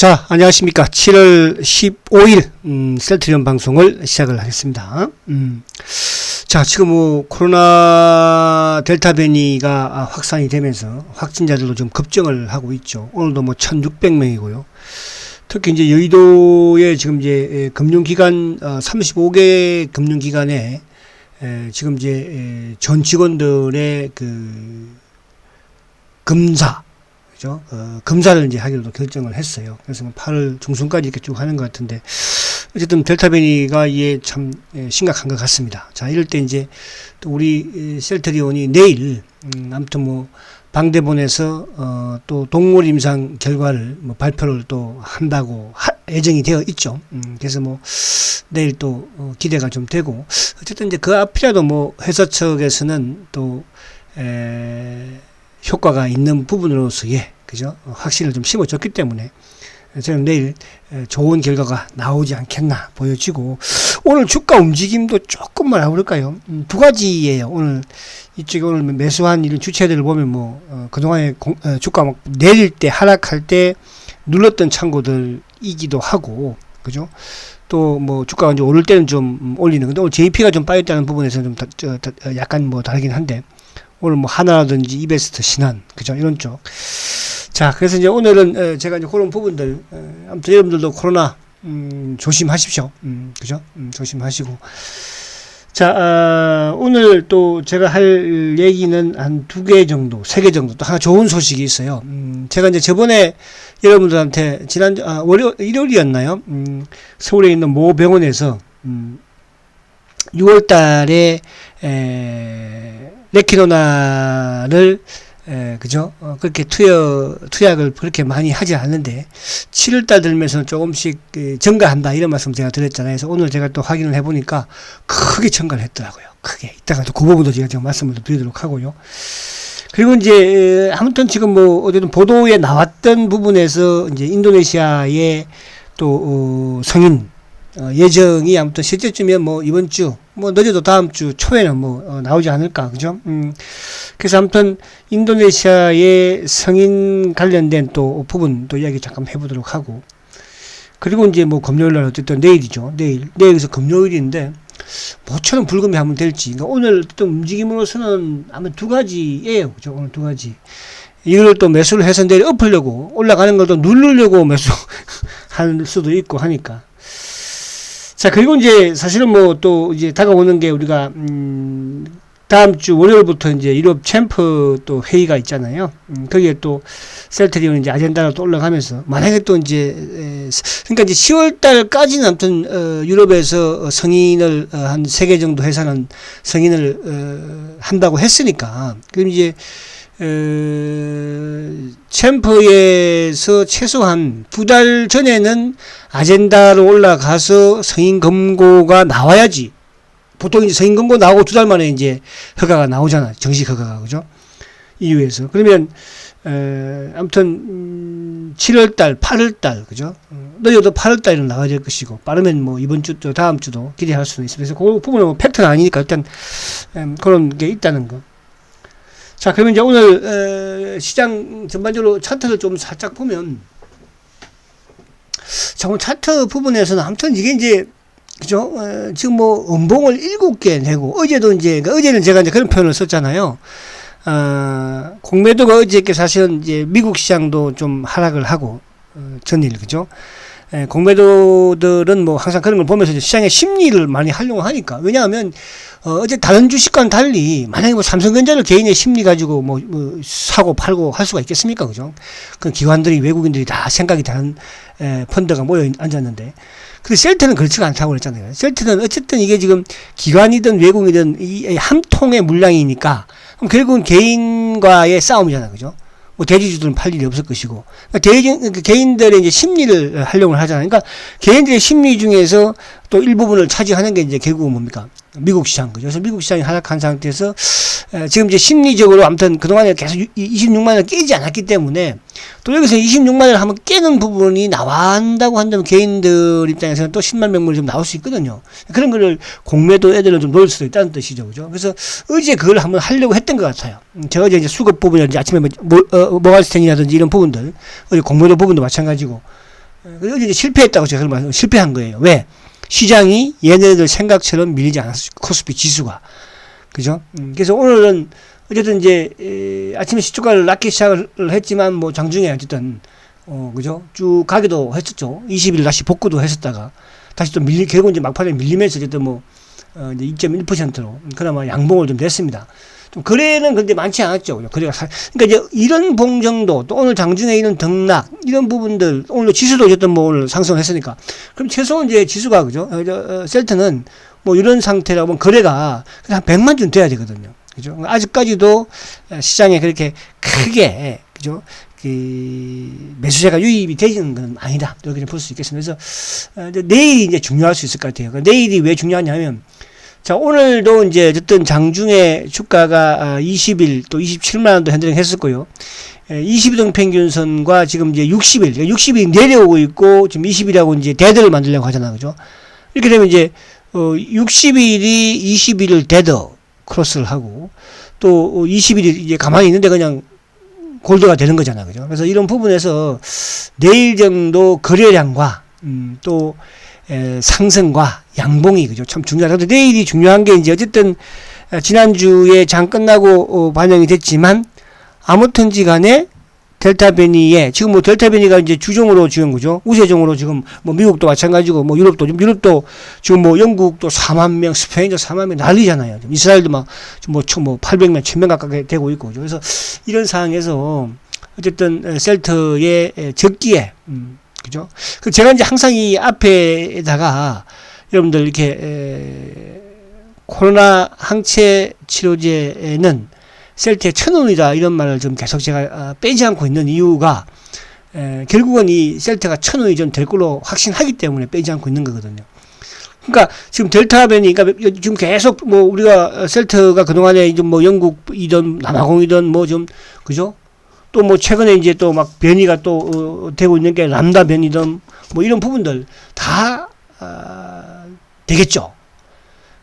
자, 안녕하십니까. 7월 15일, 셀트리온 방송을 시작을 하겠습니다. 자, 지금 코로나 델타 변이가 확산이 되면서 확진자들도 좀 급증을 하고 있죠. 오늘도 1600명이고요. 특히 이제 여의도에 지금 이제 금융기관, 35개 금융기관에 지금 이제 전 직원들의 검사, 검사를 이제 하기로 결정을 했어요. 그래서 8월 중순까지 이렇게 쭉 하는 것 같은데, 어쨌든 델타 변이가 이게 참 심각한 것 같습니다. 자, 이럴 때 이제 또 우리 셀트리온이 내일, 아무튼 방대본에서 또 동물 임상 결과를 발표를 또 한다고 예정이 되어 있죠. 그래서 내일 또 기대가 좀 되고, 어쨌든 이제 그 앞이라도 회사 측에서는 또 효과가 있는 부분으로서의 확신을 좀 심어줬기 때문에 저는 내일 좋은 결과가 나오지 않겠나 보여지고, 오늘 주가 움직임도 조금만 해볼까요? 두 가지예요. 오늘 이쪽에 오늘 매수한 이런 주체들을 보면 그동안에 주가 내릴 때 하락할 때 눌렀던 창고들이기도 하고, 그죠? 또 주가가 이제 오를 때는 좀 올리는, 근데 오늘 JP가 좀 빠졌다는 부분에서는 좀 약간 다르긴 한데, 오늘 하나라든지 이베스트, 신한, 그죠? 이런 쪽. 자, 그래서 이제 오늘은 제가 이제 그런 부분들, 아무튼 여러분들도 코로나, 조심하십시오. 그죠? 조심하시고. 자, 오늘 또 제가 할 얘기는 한 2개 정도, 3개 정도, 또 하나 좋은 소식이 있어요. 제가 이제 저번에 여러분들한테 일요일이었나요? 서울에 있는 모 병원에서, 6월 달에, 레키노나를 그죠? 그렇게 투약을 그렇게 많이 하지 않는데 7월달 들면서 조금씩 증가한다, 이런 말씀 제가 드렸잖아요. 그래서 오늘 제가 또 확인을 해보니까 크게 증가를 했더라고요. 크게. 이따가 또 그 부분도 제가 말씀을 드리도록 하고요. 그리고 이제 아무튼 지금 어쨌든 보도에 나왔던 부분에서 이제 인도네시아의 또 성인 예정이 아무튼 실제쯤이면 이번 주, 늦어도 다음 주 초에는 나오지 않을까, 그죠? 그래서 아무튼 인도네시아의 성인 관련된 또 부분 또 이야기 잠깐 해보도록 하고, 그리고 이제 금요일 날 어쨌든 내일이죠. 내일에서 금요일인데, 뭐처럼 불금이 하면 될지. 그러니까 오늘 어떤 움직임으로서는 아마 2가지예요. 그죠? 오늘 2가지. 이걸 또 매수를 해서 내일 엎으려고, 올라가는 걸 또 누르려고 매수 할 수도 있고 하니까. 자, 그리고 이제 사실은 또 이제 다가오는 게 우리가 다음 주 월요일부터 이제 유럽 챔프 또 회의가 있잖아요. 거기에 또 셀트리온 이제 아젠다가 또 올라가면서, 만약에 또 이제 그러니까 이제 10월 달까지는 아무튼 유럽에서 성인을 한 3개 정도 회사는 성인을 한다고 했으니까, 그럼 이제 챔프에서 최소한 2달 전에는 아젠다로 올라가서 성인 검고가 나와야지. 보통 이제 성인 검고 나오고 2달 만에 이제 허가가 나오잖아. 정식 허가가, 그죠? EU에서. 그러면, 아무튼, 7월달, 8월달, 그죠? 늦어도 8월달에는 나와야 될 것이고, 빠르면 이번 주, 또 다음 주도 기대할 수는 있습니다. 그래서 그 부분은 팩트는 아니니까 일단, 그런 게 있다는 거. 자, 그러면 이제 오늘 시장 전반적으로 차트를 좀 살짝 보면, 자, 오늘 차트 부분에서는 아무튼 이게 이제, 그죠? 지금 음봉을 7개 내고, 어제도 이제, 그러니까 어제는 제가 이제 그런 표현을 썼잖아요. 공매도가 어저께 사실은 이제 미국 시장도 좀 하락을 하고, 전일, 그죠? 공매도들은 항상 그런 걸 보면서 이제 시장의 심리를 많이 활용을 하니까. 왜냐하면, 어제 다른 주식과는 달리, 만약에 삼성전자를 개인의 심리 가지고 사고 팔고 할 수가 있겠습니까? 그죠? 그 기관들이, 외국인들이 다 생각이 다른, 펀드가 모여 앉았는데. 근데 셀트는 그렇지가 않다고 그랬잖아요. 셀트는 어쨌든 이게 지금 기관이든 외국이든 이 한 통의 물량이니까, 그럼 결국은 개인과의 싸움이잖아요. 그죠? 대주주들은 팔 일이 없을 것이고, 그러니까 개인들의 이제 심리를 활용을 하잖아요. 그러니까 개인들의 심리 중에서 또 일부분을 차지하는 게 이제 결국은 뭡니까? 미국 시장, 그죠? 그래서 미국 시장이 하락한 상태에서 지금 이제 심리적으로 아무튼 그동안에 계속 26만원을 깨지 않았기 때문에, 또 여기서 26만원을 한번 깨는 부분이 나온다고 한다면 개인들 입장에서는 또 10만 명물이 좀 나올 수 있거든요. 그런 거를 공매도 애들은 좀 놓을 수도 있다는 뜻이죠. 그죠? 그래서 어제 그걸 한번 하려고 했던 것 같아요. 제가 어제 이제 수급 부분이라든지 아침에 모갈스텐이라든지 이런 부분들, 어제 공매도 부분도 마찬가지고, 그래서 이제 실패했다고 제가 실패한 거예요. 왜? 시장이 얘네들 생각처럼 밀리지 않았어요. 코스피 지수가. 그죠? 그래서 오늘은 어쨌든 이제 아침에 시초가를 낮게 시작을 했지만 뭐 장중에 어쨌든 그죠? 쭉 가기도 했었죠. 20일 다시 복구도 했었다가 다시 또 결국 이제 막판에 밀리면서 어쨌든 뭐 이제 2.1%로 그나마 양봉을 좀 냈습니다. 좀 거래는 근데 많지 않았죠. 그러니까 이제 이런 봉정도 또 오늘 장중에 이런 등락 이런 부분들 오늘 지수도 어쨌든 뭐 오늘 상승했으니까 그럼 최소 이제 지수가 그죠? 셀트는 뭐 이런 상태라고 보면 거래가 한 100만 좀 돼야 되거든요. 그죠? 아직까지도 시장에 그렇게 크게 그죠? 그 매수세가 유입이 되지는 건 아니다. 이렇게 볼 수 있겠습니다. 그래서 내일이 이제 중요할 수 있을 것 같아요. 내일이 왜 중요하냐면 자, 오늘도 이제 어쨌든 장중에 주가가 20일 또 27만 원도 핸들링 했었고요. 22등 평균선과 지금 이제 60일, 60일이 내려오고 있고 지금 20일하고 이제 대더를 만들려고 하잖아요. 그죠? 이렇게 되면 이제 60일이 21을 대더 크로스를 하고 또 20일이 이제 가만히 있는데 그냥 골드가 되는 거잖아요. 그죠? 그래서 이런 부분에서 내일 정도 거래량과 또 상승과 양봉이 그죠 참 중요하다. 근데 내일이 중요한 게 이제 어쨌든 지난주에 장 끝나고 반영이 됐지만 아무튼지간에 델타 변이에 지금 뭐 델타 변이가 이제 주종으로 지금 그죠 우세종으로 지금 뭐 미국도 마찬가지고 뭐 유럽도 지금 뭐 영국도 4만 명, 스페인도 4만 명 난리잖아요. 이스라엘도 막 뭐 800명, 1000명 가까이 되고 있고 그죠? 그래서 이런 상황에서 어쨌든 셀트의 적기에 그죠? 그 제가 이제 항상 이 앞에다가 여러분들 이렇게 코로나 항체 치료제는 셀트의 1,000원이다 이런 말을 좀 계속 제가 빼지 않고 있는 이유가 결국은 이 셀트가 1,000원이 좀 될 걸로 확신하기 때문에 빼지 않고 있는 거거든요. 그러니까 지금 델타 변이, 그러니까 지금 계속 뭐 우리가 셀트가 그동안에 이제 뭐 영국이든 남아공이든 뭐 좀 그죠? 또 뭐 최근에 이제 또 막 변이가 또 되고 있는 게 람다 변이든 뭐 이런 부분들 다 되겠죠.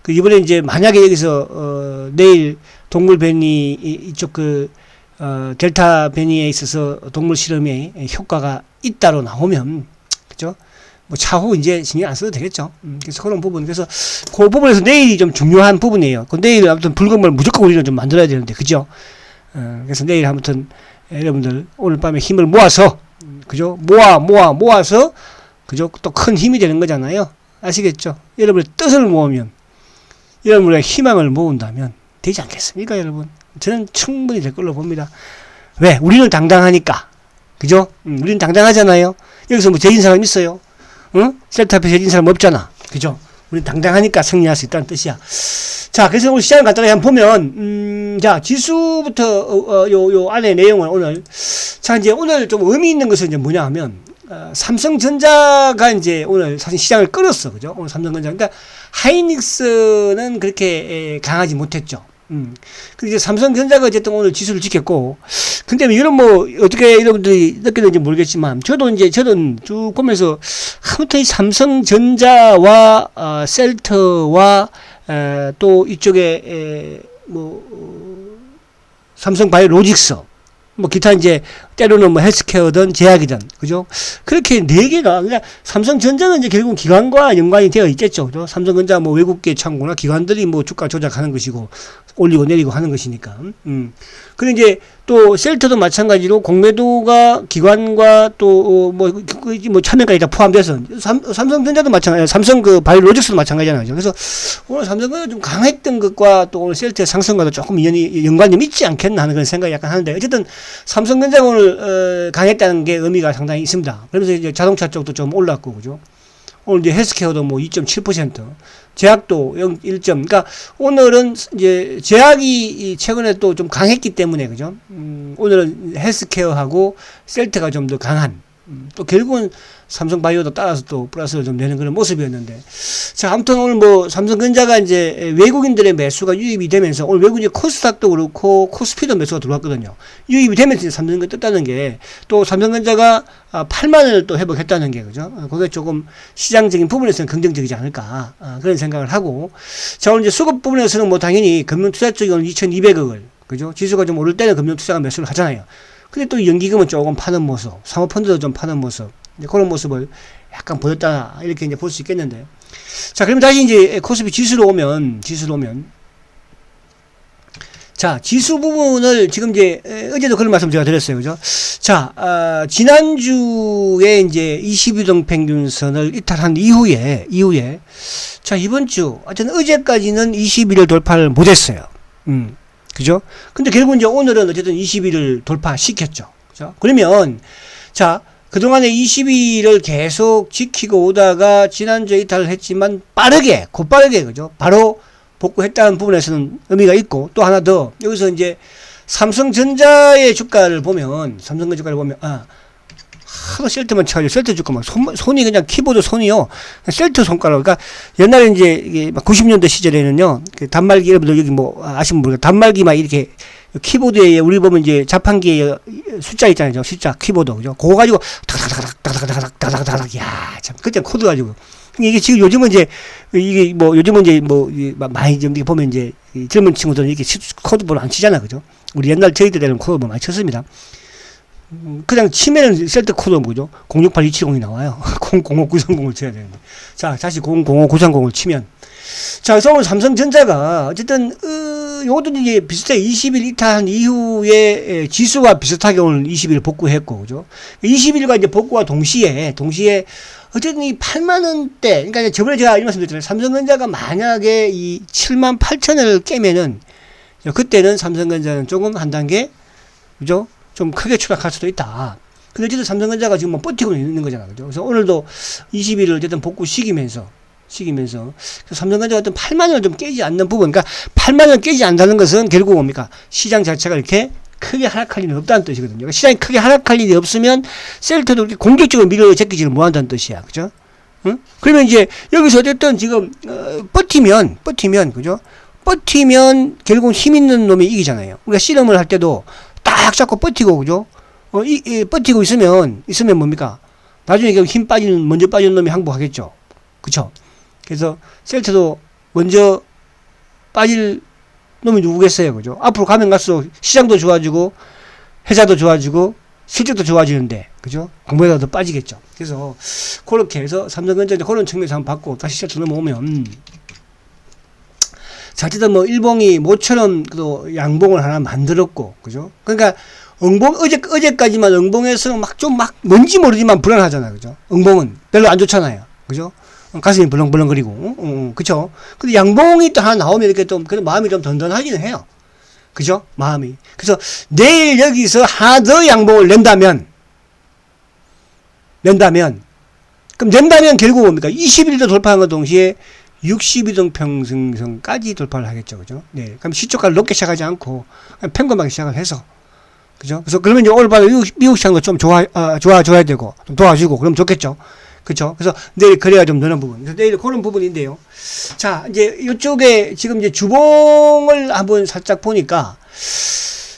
그 이번에 이제 만약에 여기서 내일 동물 변이 이쪽 델타 변이에 있어서 동물 실험에 효과가 있다로 나오면 그죠? 뭐 차후 이제 신경 안 써도 되겠죠. 그래서 그런 부분 그래서 그 부분에서 내일이 좀 중요한 부분이에요. 그 내일 아무튼 붉은 물 무조건 우리는 좀 만들어야 되는데 그죠? 그래서 내일 아무튼 여러분들 오늘 밤에 힘을 모아서 그죠? 모아서 그죠? 또 큰 힘이 되는 거잖아요. 아시겠죠? 여러분의 뜻을 모으면 여러분의 희망을 모은다면 되지 않겠습니까, 여러분? 저는 충분히 될 걸로 봅니다. 왜? 우리는 당당하니까. 그죠? 우리는 당당하잖아요. 여기서 뭐 죄진 사람 있어요? 응? 셀트 앞에 죄진 사람 없잖아. 그죠? 우리는 당당하니까 승리할 수 있다는 뜻이야. 자, 그래서 오늘 시장을 간단하게 한번 보면, 자, 지수부터, 요 안에 내용을 오늘. 자, 이제 오늘 좀 의미 있는 것은 이제 뭐냐 하면, 삼성전자가 이제 오늘 사실 시장을 끌었어. 그죠? 오늘 삼성전자. 그러니까 하이닉스는 그렇게 강하지 못했죠. 근데 이제 삼성전자가 어쨌든 오늘 지수를 지켰고, 근데 이런 뭐, 어떻게 여러분들이 느끼는지 모르겠지만, 저는 쭉 보면서, 아무튼 이 삼성전자와, 셀트와, 또 이쪽에, 삼성바이오로직스, 뭐 기타 이제 때로는 뭐 헬스케어든 제약이든 그죠? 그렇게 네 개가 그냥 삼성전자는 이제 결국 기관과 연관이 되어 있겠죠. 그죠? 삼성전자 뭐 외국계 창구나 기관들이 뭐 주가 조작하는 것이고 올리고 내리고 하는 것이니까. 그리고 이제 또 셀트도 마찬가지로 공매도가 기관과 또 뭐 참여까지 다 포함돼서 삼성전자도 마찬가지, 삼성 그 바이오로직스도 마찬가지잖아요. 그래서 오늘 삼성은 좀 강했던 것과 또 오늘 셀트의 상승과도 조금 연관이 있지 않겠나 하는 그런 생각이 약간 하는데 어쨌든 삼성전자가 오늘 강했다는 게 의미가 상당히 있습니다. 그러면서 이제 자동차 쪽도 좀 올랐고 그죠? 오늘 이제 헬스케어도 뭐 2.7%, 제약도 1. 그러니까 오늘은 이제 제약이 최근에 또 좀 강했기 때문에 그죠? 오늘은 헬스케어하고 셀트가 좀 더 강한. 또 결국은 삼성바이오도 따라서 또 플러스를 좀 내는 그런 모습이었는데. 자, 아무튼 오늘 뭐 삼성전자가 이제 외국인들의 매수가 유입이 되면서 오늘 외국인 코스닥도 그렇고 코스피도 매수가 들어왔거든요. 유입이 되면서 삼성전자 떴다는 게 또 삼성전자가 8만 원을 또 회복했다는 게 그죠? 그게 조금 시장적인 부분에서는 긍정적이지 않을까 그런 생각을 하고. 자, 오늘 이제 수급 부분에서는 뭐 당연히 금융투자 쪽이 오늘 2,200억을 그죠? 지수가 좀 오를 때는 금융투자가 매수를 하잖아요. 근데 또 연기금은 조금 파는 모습, 사모펀드도 좀 파는 모습, 이제 그런 모습을 약간 보였다 이렇게 이제 볼 수 있겠는데. 자, 그럼 다시 이제 코스피 지수로 오면 자, 지수 부분을 지금 이제 어제도 그런 말씀 제가 드렸어요. 그죠? 자, 지난주에 이제 22동 평균선을 이탈한 이후에 자, 이번 주 어쨌든 어제까지는 21을 돌파를 못 했어요. 그죠? 근데 결국 이제 오늘은 어쨌든 21을 돌파시켰죠. 그죠? 그러면 자, 그동안에 22를 계속 지키고 오다가 지난주에 이탈을 했지만 곧빠르게 그죠? 바로 복구했다는 부분에서는 의미가 있고, 또 하나 더 여기서 이제 삼성전자의 주가를 보면 하도 셀트만 쳐가지고 셀트 주가 막 손이 그냥 키보드 손이요, 셀트 손가락. 그러니까 옛날에 이제 이게 막 90년대 시절에는요, 그 단말기 여러분들 여기 뭐 아시면 모르겠 단말기 막 이렇게 키보드에 우리 보면 이제 자판기에 숫자 있잖아요, 숫자 키보드. 그죠? 그거 가지고 다닥다닥 야, 참 그때 코드 가지고. 이게 지금 요즘은 이제 많이 좀 이렇게 보면 이제 젊은 친구들은 이렇게 코드를 안 치잖아. 그죠? 우리 옛날 저희 때는 코드 많이 쳤습니다. 그냥 치면은 셀트 코드 뭐죠? 068270이 나와요. 005930을 쳐야 되는데. 자, 다시 005930을 치면. 자, 그래서 오늘 삼성전자가 어쨌든, 요것도 이제 비슷해. 20일 이탈한 이후에 지수와 비슷하게 오늘 20일 복구했고, 그죠? 20일과 이제 복구와 동시에 어쨌든 이 8만원대, 그러니까 저번에 제가 이 말씀드렸잖아요. 삼성전자가 만약에 이 7만 8천을 깨면은, 그때는 삼성전자는 조금 한 단계, 그죠? 좀 크게 추락할 수도 있다. 근데 어쨌든 삼성전자가 지금 뭐 버티고 있는 거잖아. 그죠? 그래서 오늘도 20일을 어쨌든 복구 시키면서 삼성전자가 어떤 8만원을 좀 깨지 않는 부분, 그러니까 8만원을 깨지 않는다는 것은 결국 뭡니까? 시장 자체가 이렇게 크게 하락할 일은 없다는 뜻이거든요. 그러니까 시장이 크게 하락할 일이 없으면 셀트도 이렇게 공격적으로 밀어 제끼지를 못한다는 뜻이야. 그죠? 응? 그러면 이제 여기서 어쨌든 지금 버티면 그죠? 버티면 결국 힘 있는 놈이 이기잖아요. 우리가 씨름을 할 때도 딱 잡고 버티고, 그죠? 버티고 있으면 뭡니까? 나중에 먼저 빠지는 놈이 항복하겠죠. 그쵸? 그래서 셀트도 먼저 빠질 놈이 누구겠어요. 그죠? 앞으로 가면 갈수록 시장도 좋아지고, 회사도 좋아지고, 실적도 좋아지는데, 그죠? 공부에다 더 빠지겠죠. 그래서, 그렇게 해서 삼성전자 그런 측면에서 한번 받고, 다시 셀트 넘어오면, 자, 어쨌든 뭐, 일봉이 모처럼 또 양봉을 하나 만들었고, 그죠? 그러니까, 어제까지만 응봉에서는 뭔지 모르지만 불안하잖아. 그죠? 응봉은 별로 안 좋잖아요. 그죠? 가슴이 벌렁벌렁거리고, 그쵸? 근데 양봉이 또 하나 나오면 이렇게 좀, 그래도 마음이 좀 든든하기는 해요. 그죠? 마음이. 그래서 내일 여기서 하나 더 양봉을 낸다면 결국 뭡니까? 20일도 돌파한 것 동시에 62등 평승선까지 돌파를 하겠죠. 그죠? 네. 그럼 시초가를 높게 시작하지 않고, 평범하게 시작을 해서. 그죠? 그래서 그러면 이제 오늘 밤에 미국 시장도 좀 좋아줘야 되고, 좀 도와주고, 그럼 좋겠죠. 그쵸? 그래서 내일 거래가 좀 느는 부분. 그래서 내일 그런 부분인데요. 자, 이제 이쪽에 지금 이제 주봉을 한번 살짝 보니까,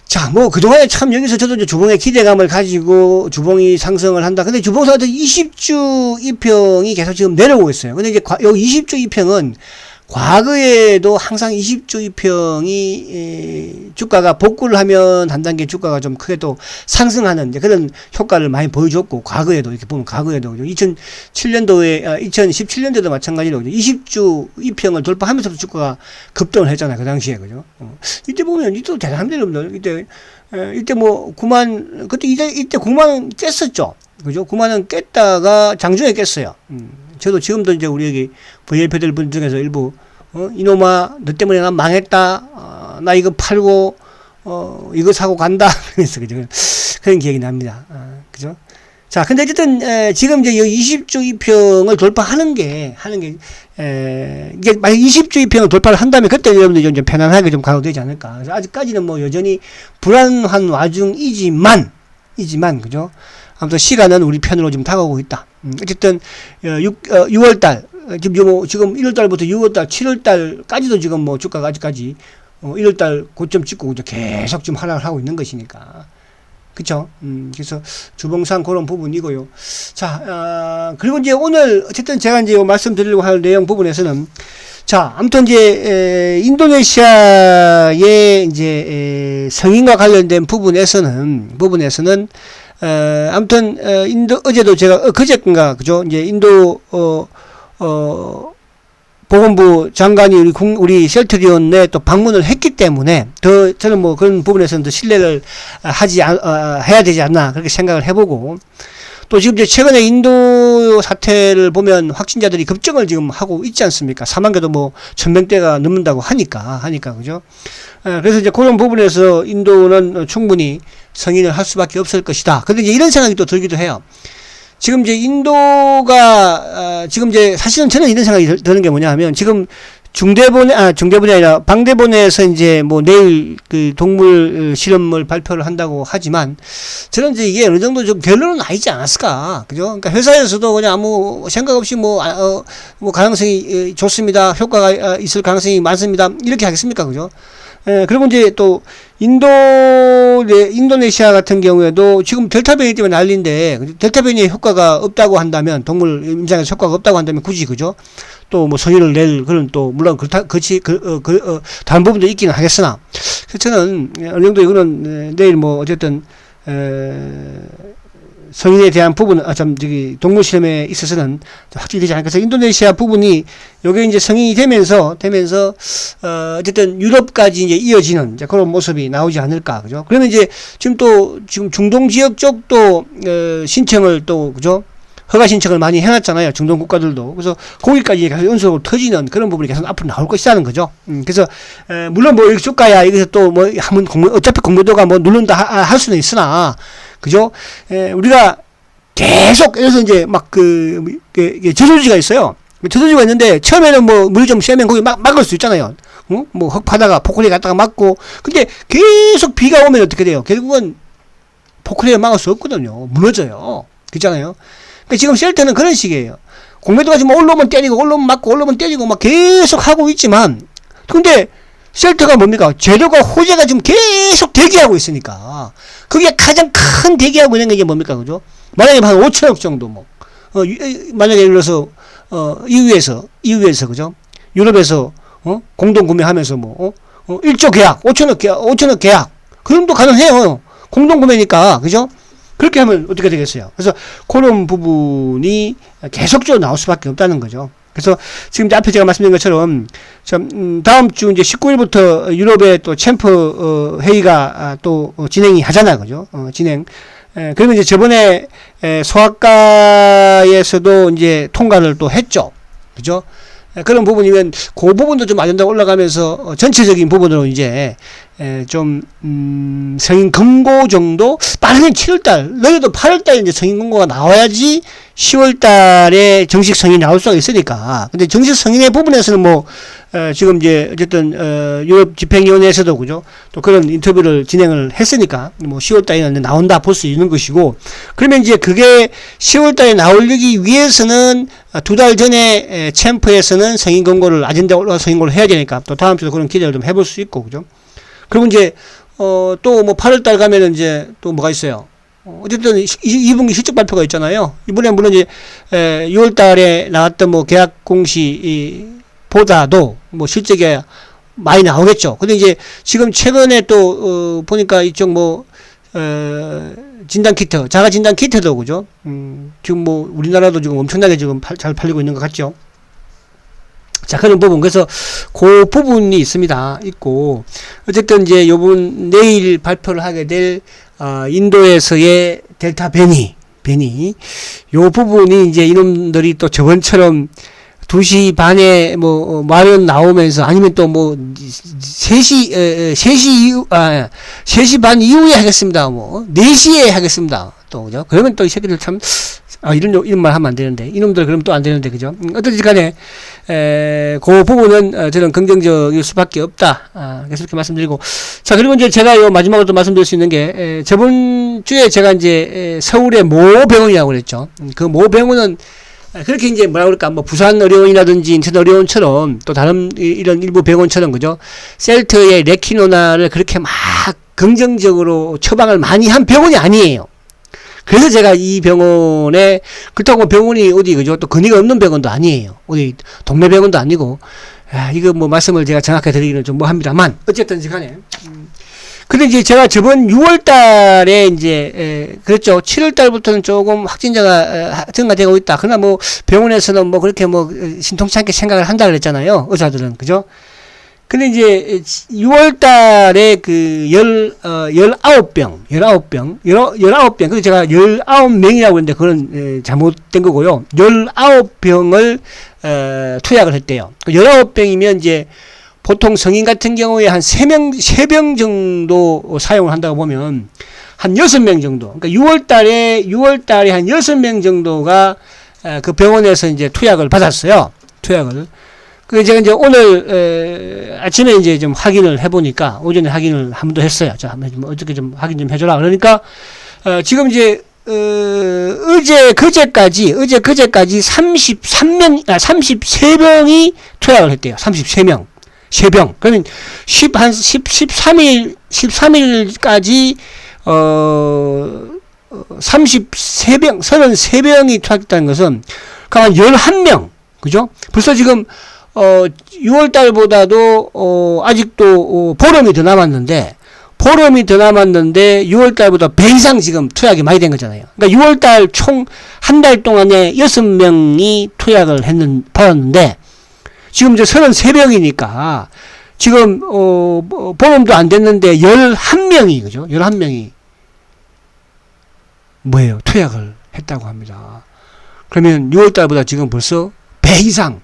자, 뭐 그동안에 참 여기서 저도 이제 주봉의 기대감을 가지고 주봉이 상승을 한다. 근데 주봉사가 20주 이평이 계속 지금 내려오고 있어요. 근데 이제 여기 20주 이평은 과거에도 항상 20주 이평이 주가가 복구를 하면 한 단계 주가가 좀 크게 또 상승하는 이제 그런 효과를 많이 보여줬고, 과거에도 이렇게 보면 2017년도에도 마찬가지로 20주 이평을 돌파하면서도 주가가 급등을 했잖아요. 그 당시에. 그죠? 이때 보면 이때 대단합니다, 여러분들. 이때 뭐 9만, 이때 9만원 깼었죠. 그죠? 9만원 깼다가 장중에 깼어요. 저도 지금도 이제 우리 여기 VLP들 분 중에서 일부, 이놈아, 너 때문에 난 망했다. 나 이거 팔고, 이거 사고 간다. 그래서, 그죠? 그런 기억이 납니다. 그죠? 자, 근데 어쨌든, 지금 이제 20주 이평을 돌파하는 게, 이게 만약 20주 이평을 돌파를 한다면 그때 여러분들이 좀 편안하게 좀 가도 되지 않을까. 그래서 아직까지는 뭐 여전히 불안한 와중이지만, 그죠? 아무튼 시간은 우리 편으로 좀 다가오고 있다. 어쨌든 6월달 지금 1월달부터 6월달 7월달까지도 지금 뭐 주가가 아직까지 1월달 고점 찍고 계속 좀 하락을 하고 있는 것이니까, 그쵸? 그래서 주봉상 그런 부분이고요. 자, 그리고 이제 오늘 어쨌든 제가 이제 말씀드리려고 할 내용 부분에서는, 자, 아무튼 이제 인도네시아의 이제 성인과 관련된 부분에서는 아무튼, 인도, 어제도 제가, 그제인가, 그죠? 이제 인도, 보건부 장관이 우리 셀트리온에 또 방문을 했기 때문에 더 저는 뭐 그런 부분에서는 더 신뢰를 해야 되지 않나 그렇게 생각을 해보고, 또 지금 이제 최근에 인도 사태를 보면 확진자들이 급증을 지금 하고 있지 않습니까? 사망자도 뭐 1000명대가 넘는다고 하니까 그죠? 그래서 이제 그런 부분에서 인도는 충분히 승인을 할 수밖에 없을 것이다. 근데 이제 이런 생각이 또 들기도 해요. 지금 이제 인도가, 지금 이제 사실은 저는 이런 생각이 드는 게 뭐냐 하면, 지금 중대본이 아니라 방대본에서 이제 뭐 내일 그 동물 실험을 발표를 한다고 하지만, 저는 이제 이게 어느 정도 좀 결론은 아니지 않았을까. 그죠? 그러니까 회사에서도 그냥 아무 생각 없이 뭐 가능성이 좋습니다. 효과가 있을 가능성이 많습니다. 이렇게 하겠습니까? 그죠? 그리고 이제 또 인도네시아 같은 경우에도 지금 델타 변이 때문에 난리인데, 델타 변이의 효과가 없다고 한다면, 동물 임상에서 효과가 없다고 한다면 굳이, 그죠? 또 뭐 성인을 낼 그런, 또 물론 다른 부분도 있기는 하겠으나, 그래서 저는 어느 정도 이거는 내일 뭐 어쨌든 성인에 대한 부분은, 동물 실험에 있어서는 확실히 되지 않을까. 그래서 인도네시아 부분이, 요게 이제 성인이 되면서, 어쨌든 유럽까지 이제 이어지는 이제 그런 모습이 나오지 않을까. 그죠? 그러면 이제 지금 중동 지역 쪽도, 신청을 또, 그죠? 허가 신청을 많이 해놨잖아요. 중동 국가들도. 그래서 거기까지 계속 연속으로 터지는 그런 부분이 계속 앞으로 나올 것이라는 거죠. 그래서, 물론 뭐, 이렇게 쭉 가야 여기서 또 뭐, 어차피 공모도가 뭐 누른다 할 수는 있으나, 그죠? 우리가 계속, 그래서 이제 막 저수지가 있어요. 저수지가 있는데, 처음에는 뭐, 물이 좀 세면 거기 막을 수 있잖아요. 뭐, 흙파다가 포크레 갖다가 막고, 근데 계속 비가 오면 어떻게 돼요? 결국은 포크레를 막을 수 없거든요. 무너져요. 그렇잖아요? 그러니까 지금 셀터는 그런 식이에요. 공매도가 지금 올라오면 때리고, 올라오면 맞고, 올라오면 때리고, 막 계속 하고 있지만, 근데, 셀터가 뭡니까? 재료가, 호재가 지금 계속 대기하고 있으니까. 그게 가장 큰 대기하고 있는 게 뭡니까? 그죠? 만약에 한 5천억 정도 뭐, 만약에 예를 들어서, EU에서, 그죠? 유럽에서, 공동 구매하면서 뭐, 1조 계약, 5천억 계약. 그 정도 가능해요. 공동 구매니까. 그죠? 그렇게 하면 어떻게 되겠어요? 그래서 그런 부분이 계속적으로 나올 수밖에 없다는 거죠. 그래서 지금 앞에 제가 말씀드린 것처럼 다음 주 이제 19일부터 유럽의 또 챔프 회의가 또 진행이 하잖아요. 그죠? 그러면 이제 저번에 소아과에서도 이제 통과를 또 했죠. 그죠? 그런 부분이면 그 부분도 좀 아젠다 올라가면서 전체적인 부분으로 이제 성인 권고 정도 빠르면 7월달, 너희도 8월달에 이제 성인 권고가 나와야지 10월달에 정식 성인이 나올 수가 있으니까. 근데 정식 성인의 부분에서는 뭐 지금 이제 어쨌든 유럽 집행위원회에서도 그죠, 또 그런 인터뷰를 진행을 했으니까 뭐 10월달에는 나온다 볼 수 있는 것이고, 그러면 이제 그게 10월달에 나오기 위해서는 2달 전에 챔프에서는 성인 권고를 아젠다 올라가서 성인 권고를 해야 되니까 또 다음 주도 그런 기대를 좀 해볼 수 있고, 그죠. 그리고 이제 또 뭐 8월달 가면은 이제 또 뭐가 있어요. 어쨌든 2분기 실적 발표가 있잖아요. 이번에 물론 이제 6월달에 나왔던 뭐 계약 공시보다도 뭐 실적이 많이 나오겠죠. 근데 이제 지금 최근에 또 보니까 이쪽 뭐 진단 키트, 자가 진단 키트도 그죠. 지금 뭐 우리나라도 지금 엄청나게 지금 잘 팔리고 있는 것 같죠. 자, 그런 부분. 그래서 그 부분이 있고, 어쨌든 이제 요번 내일 발표를 하게 될 인도에서의 델타 변이 요 부분이 이제 이놈들이 또 저번처럼 2시 반에 뭐 말은 나오면서, 아니면 또 뭐 3시 반 이후에 하겠습니다. 뭐 4시에 하겠습니다. 또 그죠? 그러면 또 이 새끼들 참 이런 말 하면 안 되는데, 이놈들 그러면 또 안 되는데, 그죠? 어떻든 간에 그 부분은 저는 긍정적일 수밖에 없다. 그래서 이렇게 말씀드리고, 자, 그리고 이제 제가 요 마지막으로 또 말씀드릴 수 있는 게, 저번 주에 제가 이제 서울의 모 병원이라고 그랬죠. 그 모 병원은 그렇게 이제 뭐라 그럴까, 뭐 부산 의료원이라든지 인천 의료원처럼 또 다른 이런 일부 병원처럼, 그죠? 셀트의 레키노나를 그렇게 막 긍정적으로 처방을 많이 한 병원이 아니에요. 그래서 제가 이 병원에, 그렇다고 병원이 어디, 그죠? 또 근위가 없는 병원도 아니에요. 어디 동네 병원도 아니고, 이거 뭐 말씀을 제가 정확하게 드리기는 좀 뭐합니다만, 어쨌든 간에, 근데 이제 제가 저번 6월 달에 이제, 그랬죠. 7월 달부터는 조금 확진자가 증가되고 있다. 그러나 뭐 병원에서는 뭐 그렇게 뭐 신통치 않게 생각을 한다 그랬잖아요. 의사들은. 그죠? 근데 이제 6월 달에 그 19병. 그래서 제가 19명이라고 했는데 그건 잘못된 거고요. 19병을 투약을 했대요. 19병이면 이제 보통 성인 같은 경우에 한 3병 정도 사용을 한다고 보면 한 6명 정도. 그러니까 6월 달에 한 6명 정도가 그 병원에서 이제 투약을 받았어요. 투약을. 그 제가 이제 오늘 아침에 이제 좀 확인을 해보니까 오전에 확인을 한 번 더 했어요. 자, 어떻게 좀 확인 좀 해줘라. 그러니까 지금 이제 그제까지 33병이 투약을 했대요. 33명. 3병. 그러면 13일까지 33병이 투약했다는 것은 그러니까 11명. 그죠? 벌써 지금 6월 달보다도 아직도 보름이 더 남았는데 6월 달보다 배 이상 지금 투약이 많이 된 거잖아요. 그러니까 6월 달 총 한 달 동안에 6명이 투약을 받았는데 지금 이제 33병이니까 지금 보름도 안 됐는데 11명이 그죠? 11명이 뭐예요? 투약을 했다고 합니다. 그러면 6월 달보다 지금 벌써 배 이상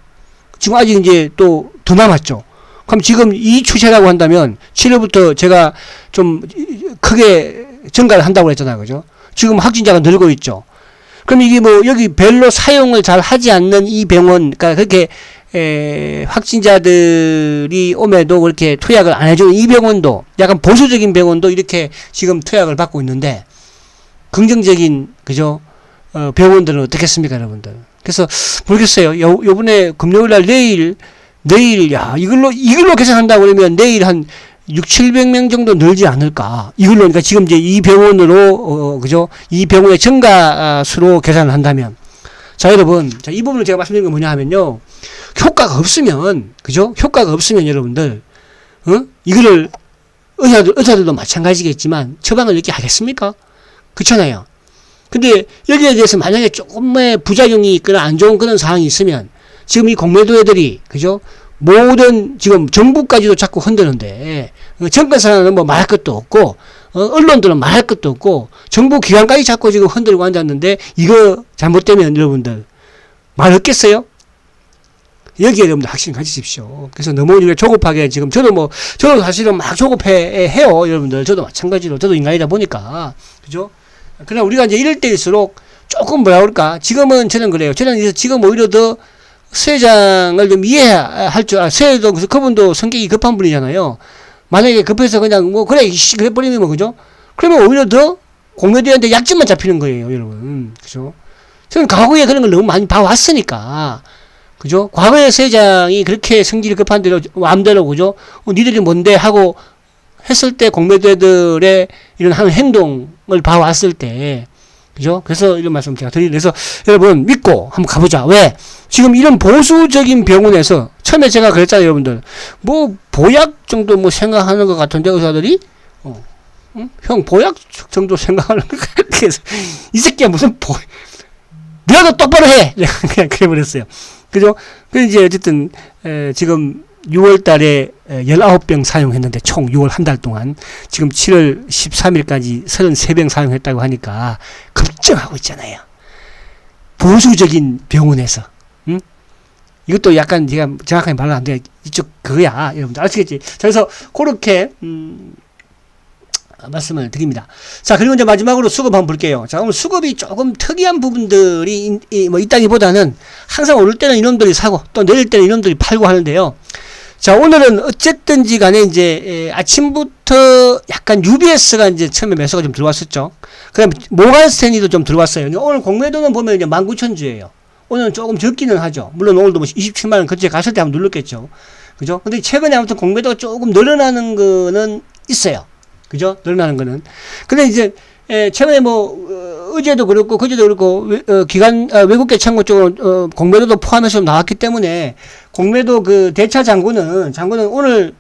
지금 아직 이제 또 더 남았죠. 그럼 지금 이 추세라고 한다면 7월부터 제가 좀 크게 증가를 한다고 했잖아요. 그죠? 지금 확진자가 늘고 있죠. 그럼 이게 뭐 여기 별로 사용을 잘 하지 않는 이 병원, 그러니까 그렇게 확진자들이 오매도 그렇게 투약을 안 해주는 이 병원도 약간 보수적인 병원도 이렇게 지금 투약을 받고 있는데 긍정적인 그죠? 병원들은 어떻겠습니까, 여러분들? 그래서 모르겠어요. 요번에 금요일날 내일 야 이걸로 계산한다고 그러면 내일 한 600-700명 정도 늘지 않을까. 이걸로 그러니까 지금 이제 이 병원으로 그죠? 이 병원의 증가 수로 계산을 한다면 자 여러분 자 이 부분을 제가 말씀드린 건 뭐냐 하면요. 효과가 없으면 그죠? 효과가 없으면 여러분들 이거를 의사들도 마찬가지겠지만 처방을 이렇게 하겠습니까? 그렇잖아요. 근데 여기에 대해서 만약에 조금의 부작용이 있거나 안 좋은 그런 상황이 있으면 지금 이 공매도 애들이 그죠? 모든 지금 정부까지도 자꾸 흔드는데 정권사는 뭐 말할 것도 없고 언론들은 말할 것도 없고 정부 기관까지 자꾸 지금 흔들고 앉았는데 이거 잘못되면 여러분들 말 없겠어요? 여기에 여러분들 확신 가지십시오. 그래서 너무 우리가 조급하게 지금 저도 사실은 막 조급해 해요. 여러분들 저도 마찬가지로 저도 인간이다 보니까 그죠? 그러나 우리가 이제 이럴 때일수록 조금 뭐라 그럴까? 지금은 저는 그래요. 저는 지금 오히려 더 서회장을 좀 이해할 줄 서회도 그분도 성격이 급한 분이잖아요. 만약에 급해서 그냥 뭐 그래 버리면 뭐 그죠? 그러면 오히려 더 공매도한테 약점만 잡히는 거예요, 여러분. 그죠? 저는 과거에 그런 걸 너무 많이 봐왔으니까. 그죠? 과거에 서회장이 그렇게 성질이 급한 대로 마음대로 그죠? 니들이 뭔데 하고 했을 때 공매도들의 이런 하는 행동을 봐왔을 때 그죠? 그래서 이런 말씀 제가 드리는 그래서 여러분 믿고 한번 가보자. 왜? 지금 이런 보수적인 병원에서 처음에 제가 그랬잖아요, 여러분들. 뭐 보약 정도 뭐 생각하는 것 같은데 의사들이 응? 형 보약 정도 생각하는 것 같아. 이 새끼야 무슨 너도 똑바로 해. 그냥 그래버렸어요. 그죠? 그 이제 어쨌든 지금 6월 달에 19병 사용했는데 총 6월 한 달 동안 지금 7월 13일까지 33병 사용했다고 하니까 걱정하고 있잖아요. 보수적인 병원에서. 응? 이것도 약간 제가 정확하게 말은 안 돼. 이쪽 그거야. 여러분들 아시겠지? 자, 그래서 그렇게 말씀을 드립니다. 자, 그리고 이제 마지막으로 수급 한번 볼게요. 자, 오늘 수급이 조금 특이한 부분들이 뭐 있다기보다는 항상 오를 때는 이놈들이 사고 또 내릴 때는 이놈들이 팔고 하는데요. 자, 오늘은 어쨌든지 간에 이제 아침부터 약간 UBS가 이제 처음에 매수가 좀 들어왔었죠. 그 다음에 모간스탠리도 좀 들어왔어요. 오늘 공매도는 보면 이제 19,000주예요. 오늘은 조금 적기는 하죠. 물론 오늘도 뭐 27만원 근처에 갔을 때 한번 눌렀겠죠. 그죠? 근데 최근에 아무튼 공매도가 조금 늘어나는 거는 있어요. 그죠? 늘어나는 거는. 근데 이제, 최근에 뭐, 어제도 그렇고, 그제도 그렇고, 외국계 창고 쪽으로, 공매도도 포함해서 나왔기 때문에, 공매도 그 대차 장고는 오늘,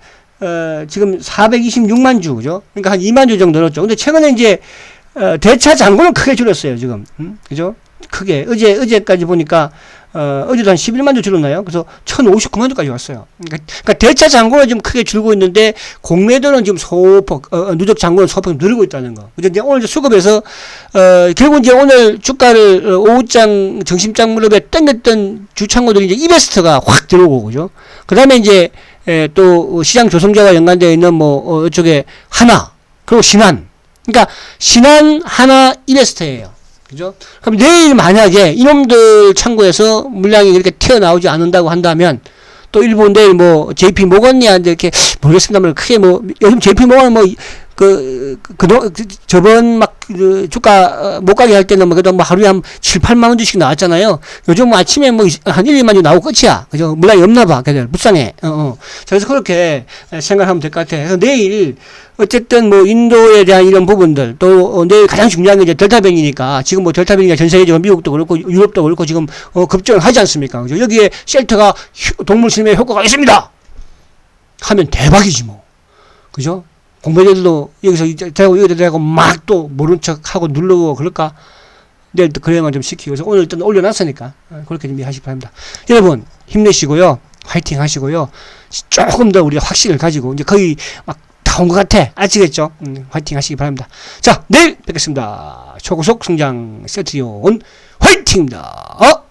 지금 426만 주, 그죠? 그러니까 한 2만 주 정도 늘었죠. 근데 최근에 이제, 대차 잔고는 크게 줄었어요, 지금. 그죠? 크게. 어제까지 보니까, 어제도 한 11만 주 줄었나요? 그래서 1059만 주까지 왔어요. 그러니까 대차 잔고는 좀 크게 줄고 있는데, 공매도는 지금 소폭, 누적 잔고는 소폭 늘고 있다는 거. 그죠? 이제 오늘 수급에서, 결국 이제 오늘 주가를 오후장, 점심장 무렵에 땡겼던 주창고들이 이제 이베스트가 확 들어오고, 그죠? 그 다음에 이제, 또 시장 조성자와 연관되어 있는 뭐 이쪽에 하나 그리고 신한, 그러니까 신한, 하나, 이베스트예요. 그죠? 그럼 내일 만약에 이놈들 창고에서 물량이 이렇게 튀어나오지 않는다고 한다면 또 일본 내일 뭐 JP 모건이한테 이렇게 모르겠습니다만 크게 뭐 요즘 JP 모건은 뭐 저번 막, 주가 못 가게 할 때는 뭐, 그래도 뭐 하루에 한 7, 8만 원 주씩 나왔잖아요. 요즘 뭐 아침에 뭐 한 1, 2만 주 나오고 끝이야. 그죠? 물량이 없나 봐. 걔들. 불쌍해. 자, 그래서 그렇게 생각하면 될 것 같아. 그래서 내일, 어쨌든 뭐 인도에 대한 이런 부분들, 또 내일 가장 중요한 게 이제 델타 변이니까, 지금 뭐 델타 변이가 전 세계적으로 미국도 그렇고 유럽도 그렇고 지금, 급증을 하지 않습니까? 그죠? 여기에 셀터가 동물 실험에 효과가 있습니다! 하면 대박이지 뭐. 그죠? 공매들도 여기서 대고 여기다 대고 막 또 모른 척 하고 누르고 그럴까? 내일 또 그래야만 좀 시키고. 그래서 오늘 일단 올려놨으니까 그렇게 준비하시기 바랍니다. 여러분 힘내시고요. 화이팅 하시고요. 조금 더 우리가 확신을 가지고 이제 거의 막 다 온 것 같아. 아시겠죠? 화이팅 하시기 바랍니다. 자, 내일 뵙겠습니다. 초고속 성장 세트리온 화이팅입니다.